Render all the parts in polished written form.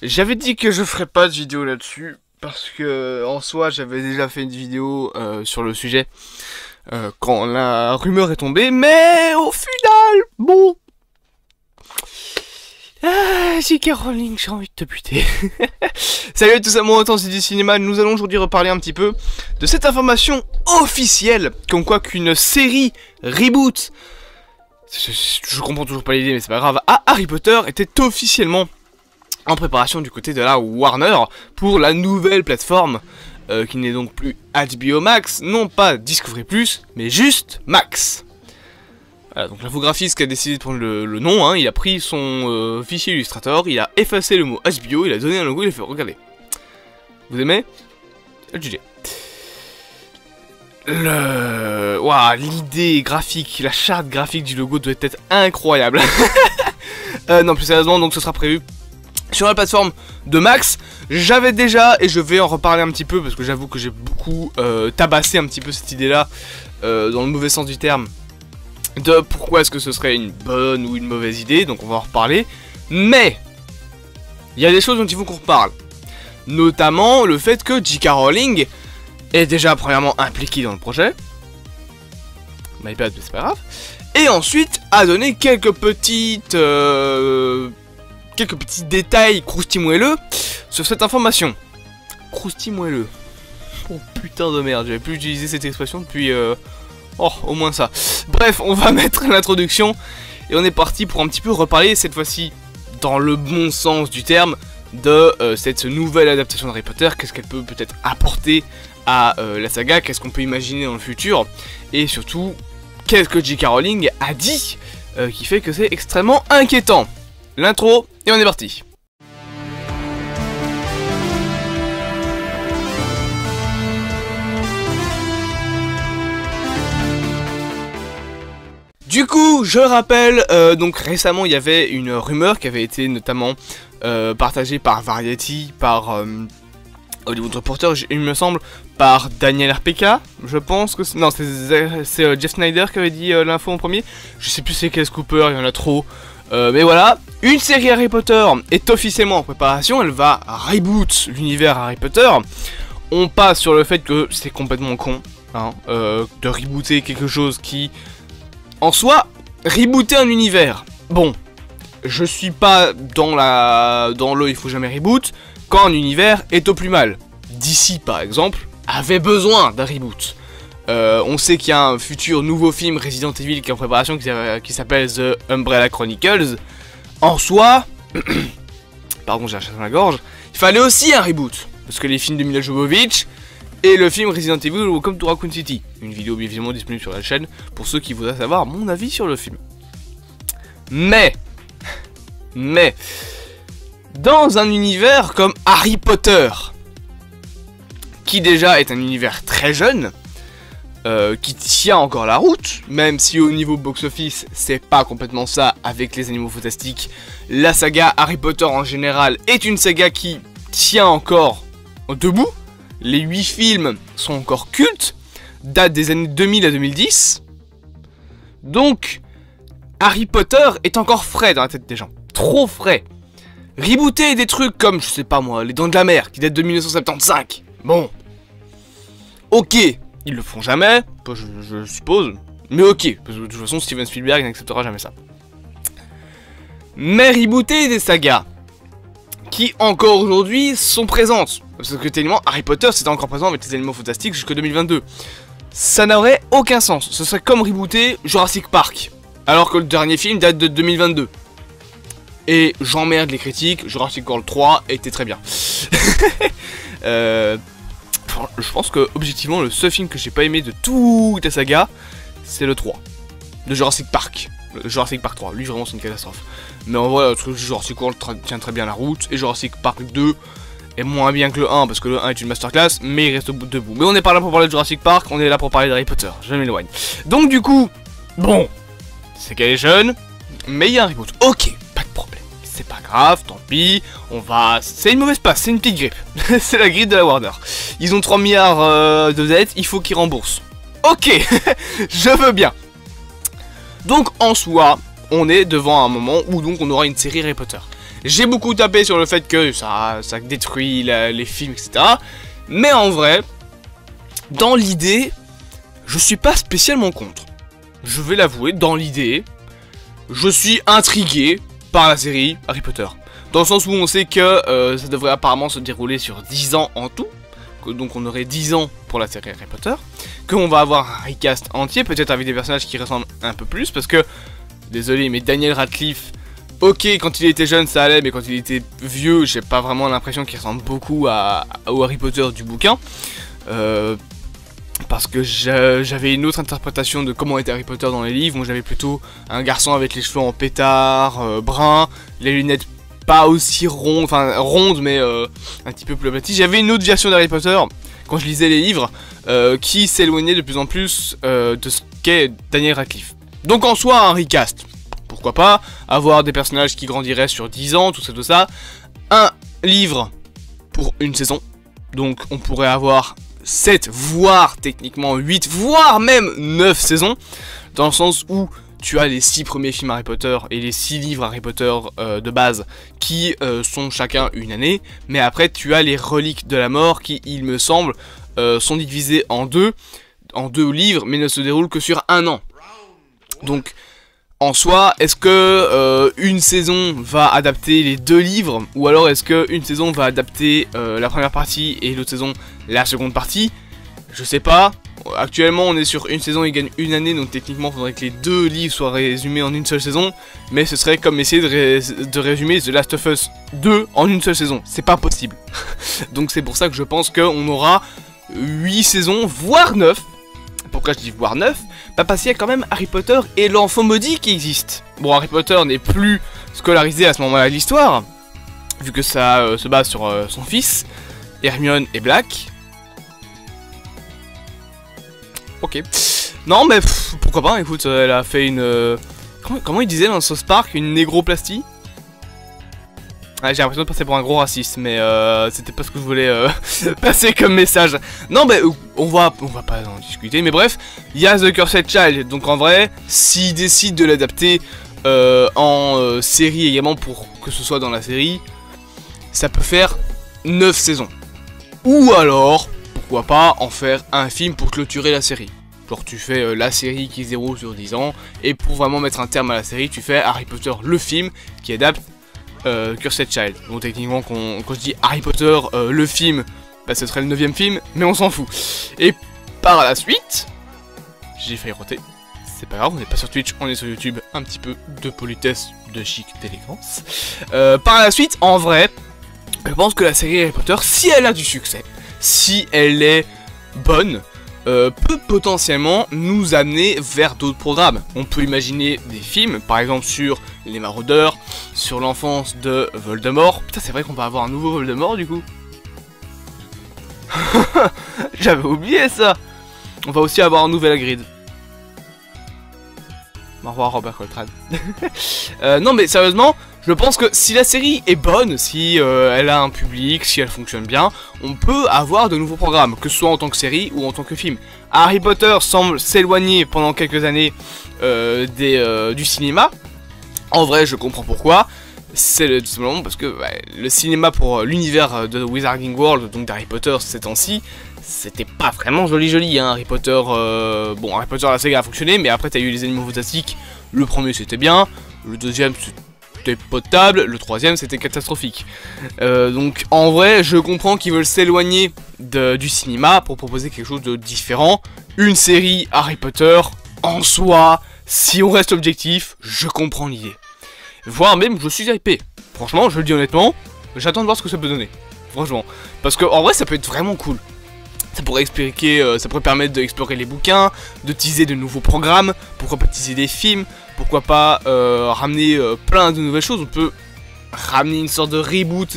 J'avais dit que je ferais pas de vidéo là-dessus, parce que en soi j'avais déjà fait une vidéo sur le sujet quand la rumeur est tombée, mais au final, bon... J.K. Rowling, j'ai envie de te buter. Salut à tous amoureux du cinéma, nous allons aujourd'hui reparler un petit peu de cette information officielle, comme quoi qu'une série reboot, je comprends toujours pas l'idée mais c'est pas grave, à Harry Potter était officiellement en préparation du côté de la Warner pour la nouvelle plateforme qui n'est donc plus HBO Max, non pas Discovery Plus, mais juste Max. Voilà, donc l'infographiste qui a décidé de prendre le nom, hein, il a pris son fichier Illustrator, il a effacé le mot HBO, il a donné un logo, il a fait regarder. Vous aimez? LGG. Waouh, l'idée graphique, la charte graphique du logo doit être incroyable. Non, plus sérieusement, donc ce sera prévu sur la plateforme de Max. J'avais déjà, et je vais en reparler un petit peu, parce que j'avoue que j'ai beaucoup tabassé un petit peu cette idée-là, dans le mauvais sens du terme, de pourquoi est-ce que ce serait une bonne ou une mauvaise idée, donc on va en reparler. Mais, il y a des choses dont il faut qu'on reparle. Notamment le fait que J.K. Rowling est déjà premièrement impliqué dans le projet. My bad, mais c'est pas grave. Et ensuite, a donné quelques petits détails croustimoelleux sur cette information. Croustimoelleux. Oh putain de merde, j'avais plus utilisé cette expression depuis... Oh, au moins ça. Bref, on va mettre l'introduction. Et on est parti pour un petit peu reparler, cette fois-ci, dans le bon sens du terme, de cette nouvelle adaptation d'Harry Potter. Qu'est-ce qu'elle peut peut-être apporter à la saga, qu'est-ce qu'on peut imaginer dans le futur, et surtout, qu'est-ce que J.K. Rowling a dit qui fait que c'est extrêmement inquiétant. L'intro, et on est parti. Du coup, je rappelle, donc récemment il y avait une rumeur qui avait été notamment partagée par Variety, par Hollywood Reporter, il me semble, par Daniel RPK, je pense que non, c'est Jeff Snyder qui avait dit l'info en premier, je sais plus c'est quel scooper, il y en a trop, mais voilà, une série Harry Potter est officiellement en préparation, elle va reboot l'univers Harry Potter. On passe sur le fait que c'est complètement con, hein, de rebooter quelque chose qui... En soi, rebooter un univers, bon, je suis pas dans le il faut jamais reboot, quand un univers est au plus mal. DC par exemple, avait besoin d'un reboot. On sait qu'il y a un futur nouveau film Resident Evil qui est en préparation, qui s'appelle The Umbrella Chronicles. En soi, pardon j'ai un chat dans la gorge, il fallait aussi un reboot, parce que les films de Mila Jovovich... Et le film Resident Evil Welcome to Raccoon City. Une vidéo bien évidemment disponible sur la chaîne pour ceux qui voudraient savoir mon avis sur le film. Mais, dans un univers comme Harry Potter, qui déjà est un univers très jeune, qui tient encore la route, même si au niveau box-office, c'est pas complètement ça avec les Animaux Fantastiques, la saga Harry Potter en général est une saga qui tient encore debout. Les 8 films sont encore cultes, datent des années 2000 à 2010. Donc, Harry Potter est encore frais dans la tête des gens. Trop frais. Rebooter des trucs comme, je sais pas moi, Les Dents de la Mer, qui datent de 1975. Bon. Ok, ils le font jamais, je suppose. Mais ok, parce que de toute façon, Steven Spielberg n'acceptera jamais ça. Mais rebooter des sagas qui encore aujourd'hui sont présentes. Parce que tellement Harry Potter c'était encore présent avec les Animaux Fantastiques jusqu'en 2022. Ça n'aurait aucun sens. Ce serait comme rebooter Jurassic Park. Alors que le dernier film date de 2022. Et j'emmerde les critiques, Jurassic World 3 était très bien. Je pense que objectivement le seul film que j'ai pas aimé de toute la saga, c'est le 3. De Jurassic Park. Le Jurassic Park 3, lui vraiment c'est une catastrophe. Mais en vrai, le truc Jurassic World tient très bien la route. Et Jurassic Park 2 est moins bien que le 1, parce que le 1 est une masterclass, mais il reste au bout debout. Mais on n'est pas là pour parler de Jurassic Park, on est là pour parler d'Harry Potter, je m'éloigne. Donc du coup, bon, c'est qu'elle est jeune, mais il y a un reboot. Ok, pas de problème, c'est pas grave, tant pis, on va... C'est une mauvaise passe, c'est une petite grippe. C'est la grippe de la Warner. Ils ont 3 milliards de dettes, il faut qu'ils remboursent. Ok, je veux bien. Donc en soi, on est devant un moment où donc on aura une série Harry Potter. J'ai beaucoup tapé sur le fait que ça détruit les films, etc. Mais en vrai, dans l'idée, je suis pas spécialement contre. Je vais l'avouer, dans l'idée, je suis intrigué par la série Harry Potter. Dans le sens où on sait que ça devrait apparemment se dérouler sur 10 ans en tout. Donc on aurait 10 ans pour la série Harry Potter. Qu'on va avoir un recast entier, peut-être avec des personnages qui ressemblent un peu plus. Parce que, désolé, mais Daniel Radcliffe, ok, quand il était jeune ça allait, mais quand il était vieux, j'ai pas vraiment l'impression qu'il ressemble beaucoup au Harry Potter du bouquin. Parce que j'avais une autre interprétation de comment était Harry Potter dans les livres. Moi j'avais plutôt un garçon avec les cheveux en pétard, brun, les lunettes pas aussi rondes, enfin rondes mais un petit peu plus aplaties. J'avais une autre version d'Harry Potter, quand je lisais les livres, qui s'éloignait de plus en plus de ce qu'est Daniel Radcliffe. Donc en soi un recast, pourquoi pas, avoir des personnages qui grandiraient sur 10 ans, tout ça. Un livre pour une saison, donc on pourrait avoir 7, voire techniquement 8, voire même 9 saisons, dans le sens où tu as les 6 premiers films Harry Potter et les 6 livres Harry Potter de base qui sont chacun une année, mais après tu as les reliques de la mort qui, il me semble, sont divisés en deux livres, mais ne se déroulent que sur un an. Donc en soi, est-ce que une saison va adapter les 2 livres, ou alors est-ce que une saison va adapter la première partie et l'autre saison la seconde partie? Je sais pas. Actuellement on est sur une saison et gagne une année, donc techniquement il faudrait que les 2 livres soient résumés en une seule saison. Mais ce serait comme essayer de résumer The Last of Us 2 en une seule saison. C'est pas possible. Donc c'est pour ça que je pense qu'on aura 8 saisons, voire 9. Pourquoi je dis voire 9? Bah parce qu'il y a quand même Harry Potter et l'enfant maudit qui existe. Bon, Harry Potter n'est plus scolarisé à ce moment-là de l'histoire, vu que ça se base sur son fils, Hermione et Black. Ok. Non mais pourquoi pas, écoute, elle a fait une... comment il disait dans South Park, une négroplastie? Ouais, j'ai l'impression de passer pour un gros raciste, mais c'était pas ce que je voulais passer comme message. Non, mais on va pas en discuter, mais bref, il y a The Cursed Child, donc en vrai, s'ils décident de l'adapter en série également pour que ce soit dans la série, ça peut faire 9 saisons. Ou alors, pourquoi pas en faire un film pour clôturer la série. Genre tu fais la série qui se déroule sur 10 ans, et pour vraiment mettre un terme à la série, tu fais Harry Potter le film qui adapte Cursed Child. Donc techniquement quand je dis Harry Potter le film, bah ce serait le 9ème film, mais on s'en fout. Et par la suite, j'ai failli roter, c'est pas grave, on n'est pas sur Twitch, on est sur YouTube, un petit peu de politesse, de chic, d'élégance. Par la suite, en vrai, je pense que la série Harry Potter, si elle a du succès, si elle est bonne, peut potentiellement nous amener vers d'autres programmes. On peut imaginer des films, par exemple sur les Maraudeurs, sur l'enfance de Voldemort. Putain, c'est vrai qu'on va avoir un nouveau Voldemort du coup. J'avais oublié ça. On va aussi avoir un nouvel Hagrid. Au revoir Robert Coltrane. Non mais sérieusement, je pense que si la série est bonne, si elle a un public, si elle fonctionne bien, on peut avoir de nouveaux programmes, que ce soit en tant que série ou en tant que film. Harry Potter semble s'éloigner pendant quelques années du cinéma. En vrai, je comprends pourquoi. C'est tout simplement parce que le cinéma pour l'univers de Wizarding World, donc d'Harry Potter ces temps-ci, c'était pas vraiment joli hein. Harry Potter, bon Harry Potter la saga a fonctionné, mais après t'as eu les Animaux Fantastiques, le premier c'était bien, le deuxième c'était potable, le troisième c'était catastrophique. Donc en vrai je comprends qu'ils veulent s'éloigner du cinéma pour proposer quelque chose de différent. Une série Harry Potter, en soi, si on reste objectif, je comprends l'idée. Voire même je suis hypé, franchement je le dis honnêtement, j'attends de voir ce que ça peut donner. Franchement, parce que en vrai ça peut être vraiment cool. Ça pourrait expliquer, ça pourrait permettre d'explorer les bouquins, de teaser de nouveaux programmes, pourquoi pas teaser des films, pourquoi pas ramener plein de nouvelles choses. On peut ramener une sorte de reboot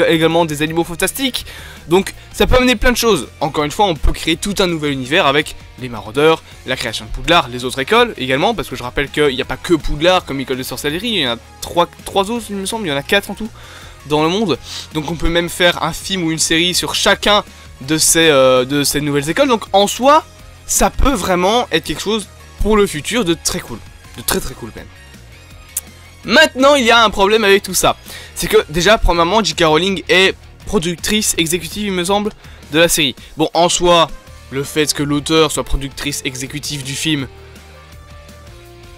également des Animaux Fantastiques. Donc ça peut amener plein de choses. Encore une fois, on peut créer tout un nouvel univers avec les Maraudeurs, la création de Poudlard, les autres écoles également, parce que je rappelle qu'il n'y a pas que Poudlard comme école de sorcellerie, il y en a 3 autres il me semble, il y en a 4 en tout dans le monde. Donc on peut même faire un film ou une série sur chacun de ces nouvelles écoles. Donc en soi, ça peut vraiment être quelque chose pour le futur de très cool. De très cool même. Maintenant, il y a un problème avec tout ça. C'est que, déjà, premièrement, J.K. Rowling est productrice exécutive, il me semble, de la série. Bon, en soi, le fait que l'auteur soit productrice exécutive du film,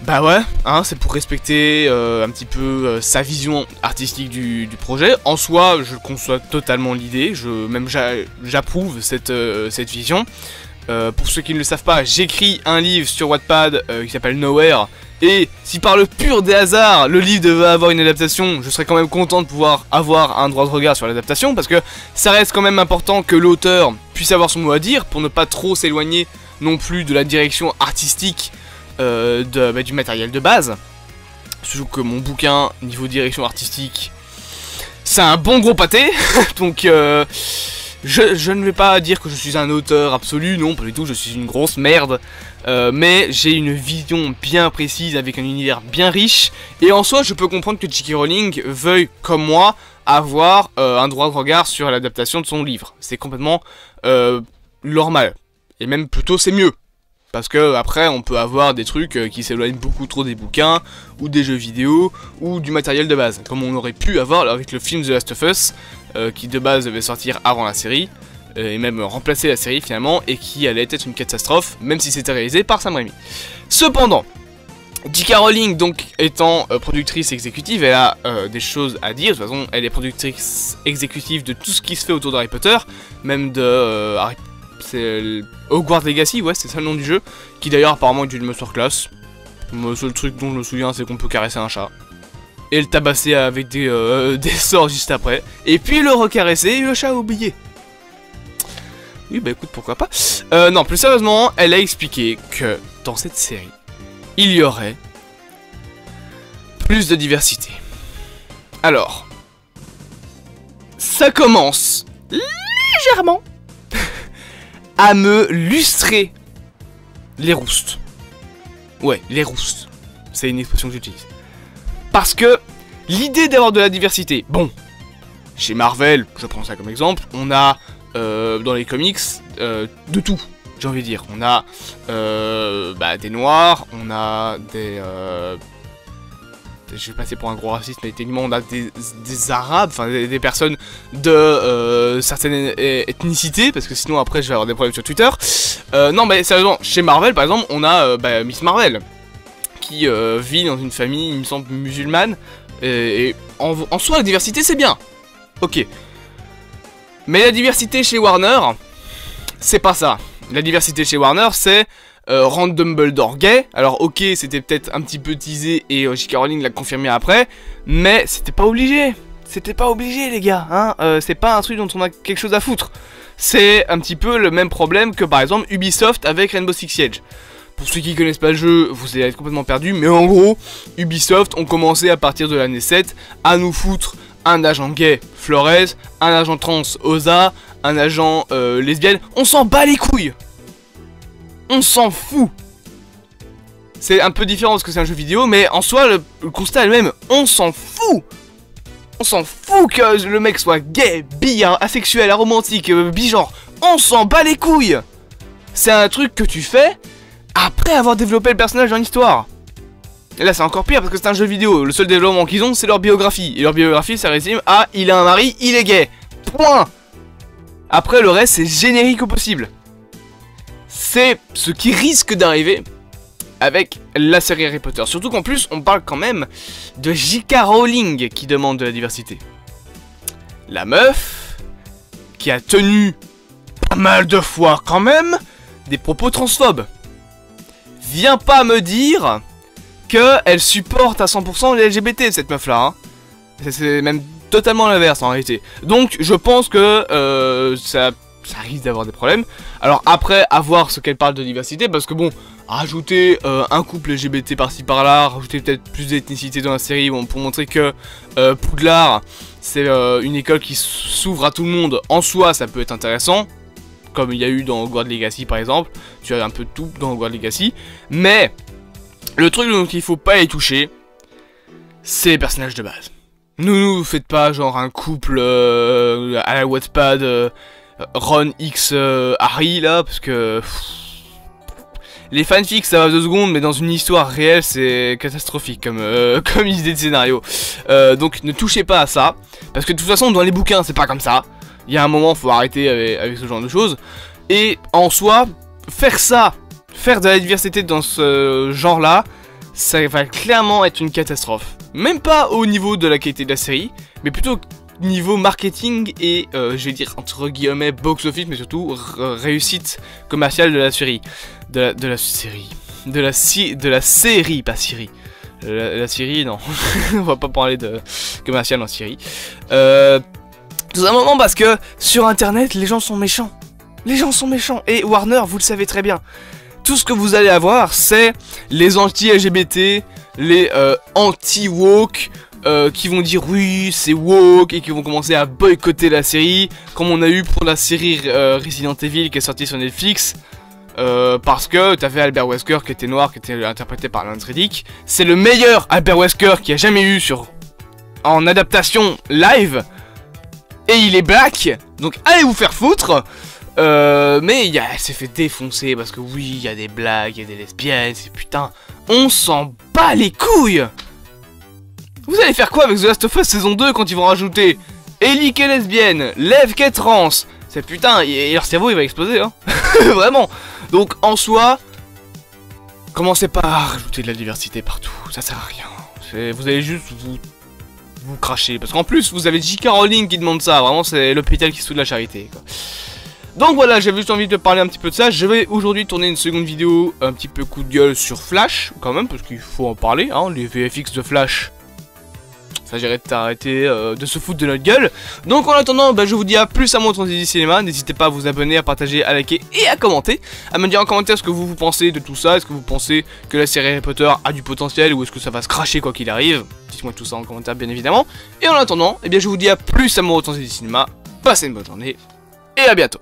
bah ouais, hein, c'est pour respecter un petit peu sa vision artistique du projet. En soi, je conçois totalement l'idée, même j'approuve cette vision. Pour ceux qui ne le savent pas, j'écris un livre sur Wattpad qui s'appelle Nowhere. Et si par le pur des hasards, le livre devait avoir une adaptation, je serais quand même content de pouvoir avoir un droit de regard sur l'adaptation, parce que ça reste quand même important que l'auteur puisse avoir son mot à dire, pour ne pas trop s'éloigner non plus de la direction artistique du matériel de base. Surtout que mon bouquin, niveau direction artistique, c'est un bon gros pâté, donc je ne vais pas dire que je suis un auteur absolu, non, pas du tout, je suis une grosse merde. Mais j'ai une vision bien précise avec un univers bien riche. Et en soi, je peux comprendre que J.K. Rowling veuille, comme moi, avoir un droit de regard sur l'adaptation de son livre. C'est complètement normal. Et même plutôt, c'est mieux. Parce que après, on peut avoir des trucs qui s'éloignent beaucoup trop des bouquins, ou des jeux vidéo, ou du matériel de base. Comme on aurait pu avoir avec le film The Last of Us, qui de base devait sortir avant la série. Et même remplacer la série finalement, et qui allait être une catastrophe, même si c'était réalisé par Sam Raimi. Cependant, J.K. Rowling, donc étant productrice exécutive, elle a des choses à dire. De toute façon, elle est productrice exécutive de tout ce qui se fait autour d'Harry Potter, même de c'est Hogwarts Legacy, ouais, c'est ça le nom du jeu, qui d'ailleurs apparemment est une masterclass. Le seul truc dont je me souviens, c'est qu'on peut caresser un chat et le tabasser avec des sorts juste après, et puis le recaresser et le chat a oublié. Oui, bah écoute, pourquoi pas. Non, plus sérieusement, elle a expliqué que dans cette série, il y aurait plus de diversité. Alors, ça commence légèrement à me lustrer les roustes. Ouais, les roustes. C'est une expression que j'utilise. Parce que l'idée d'avoir de la diversité, bon, chez Marvel, je prends ça comme exemple, on a dans les comics de tout, j'ai envie de dire. On a des noirs, on a des je vais passer pour un gros raciste, mais techniquement on a des arabes, enfin des personnes de certaines ethnicités, parce que sinon après je vais avoir des problèmes sur Twitter. Non mais sérieusement, chez Marvel par exemple, on a Miss Marvel, qui vit dans une famille, il me semble, musulmane, et en soi la diversité c'est bien, ok. Mais la diversité chez Warner, c'est pas ça. La diversité chez Warner, c'est rendre Dumbledore gay. Alors ok, c'était peut-être un petit peu teasé et J.K. Rowling l'a confirmé après, mais c'était pas obligé. C'était pas obligé les gars, hein. C'est pas un truc dont on a quelque chose à foutre. C'est un petit peu le même problème que par exemple Ubisoft avec Rainbow Six Siege. Pour ceux qui connaissent pas le jeu, vous allez être complètement perdus, mais en gros, Ubisoft ont commencé à partir de l'année 7 à nous foutre un agent gay, Flores, un agent trans, Oza, un agent lesbienne. On s'en bat les couilles. On s'en fout. C'est un peu différent parce que c'est un jeu vidéo, mais en soi, le constat est le même. On s'en fout. On s'en fout que le mec soit gay, bi, asexuel, aromantique, bigenre. On s'en bat les couilles. C'est un truc que tu fais après avoir développé le personnage dans l'histoire. Et là c'est encore pire parce que c'est un jeu vidéo, le seul développement qu'ils ont c'est leur biographie. Et leur biographie ça résume à il a un mari, il est gay. Point. Après le reste c'est générique au possible. C'est ce qui risque d'arriver avec la série Harry Potter. Surtout qu'en plus on parle quand même de J.K. Rowling qui demande de la diversité. La meuf qui a tenu pas mal de fois quand même des propos transphobes. Viens pas me dire qu'elle supporte à 100% les LGBT, cette meuf là, hein. C'est même totalement l'inverse en réalité. Donc je pense que ça risque d'avoir des problèmes. Alors après, à voir ce qu'elle parle de diversité, parce que bon, rajouter un couple LGBT par-ci par-là, rajouter peut-être plus d'ethnicité dans la série, bon, pour montrer que Poudlard, c'est une école qui s'ouvre à tout le monde, en soi ça peut être intéressant. Comme il y a eu dans Hogwarts Legacy par exemple, tu as un peu de tout dans Hogwarts Legacy, mais le truc dont il faut pas y toucher, c'est les personnages de base. Nous faites pas genre un couple à la Wattpad Ron X Harry là, parce que Les fanfics ça va 2 secondes, mais dans une histoire réelle c'est catastrophique comme idée de scénario. Donc ne touchez pas à ça, parce que de toute façon dans les bouquins c'est pas comme ça. Il y a un moment faut arrêter avec ce genre de choses. Et en soi, faire de la diversité dans ce genre là, ça va clairement être une catastrophe. Même pas au niveau de la qualité de la série, mais plutôt niveau marketing et je vais dire entre guillemets box office, mais surtout réussite commerciale de la série. De la série, pas Syrie. La Syrie, non. On va pas parler de commercial en Syrie. Tout simplement parce que sur internet, les gens sont méchants. Les gens sont méchants. Et Warner, vous le savez très bien. Tout ce que vous allez avoir, c'est les anti-LGBT, les anti-woke, qui vont dire oui, c'est woke, et qui vont commencer à boycotter la série, comme on a eu pour la série Resident Evil qui est sortie sur Netflix. Parce que t'avais Albert Wesker qui était noir, qui était interprété par Lance Reddick. C'est le meilleur Albert Wesker qu'il y a jamais eu en adaptation live. Et il est black, donc allez vous faire foutre. Mais elle s'est fait défoncer parce que oui, il y a des blagues, il y a des lesbiennes, c'est putain, on s'en bat les couilles. Vous allez faire quoi avec The Last of Us saison 2 quand ils vont rajouter Ellie qui est lesbienne, Lev qui est trans? C'est putain, et leur cerveau il va exploser, hein. Vraiment. Donc en soi, commencez pas à rajouter de la diversité partout, ça sert à rien. Vous allez juste vous cracher, parce qu'en plus vous avez J.K. Rowling qui demande ça, vraiment c'est l'hôpital qui se fout de la charité, quoi. Donc voilà, j'avais juste envie de parler un petit peu de ça. Je vais aujourd'hui tourner une seconde vidéo un petit peu coup de gueule sur Flash, quand même, parce qu'il faut en parler, hein, les VFX de Flash. Ça s'agirait d'arrêter de se foutre de notre gueule. Donc en attendant, je vous dis à plus à mon Transi Cinéma. N'hésitez pas à vous abonner, à partager, à liker et à commenter. À me dire en commentaire ce que vous pensez de tout ça. Est-ce que vous pensez que la série Harry Potter a du potentiel ou est-ce que ça va se cracher quoi qu'il arrive? Dites-moi tout ça en commentaire bien évidemment. Et en attendant, je vous dis à plus à mon Transi Cinéma. Passez une bonne journée et à bientôt.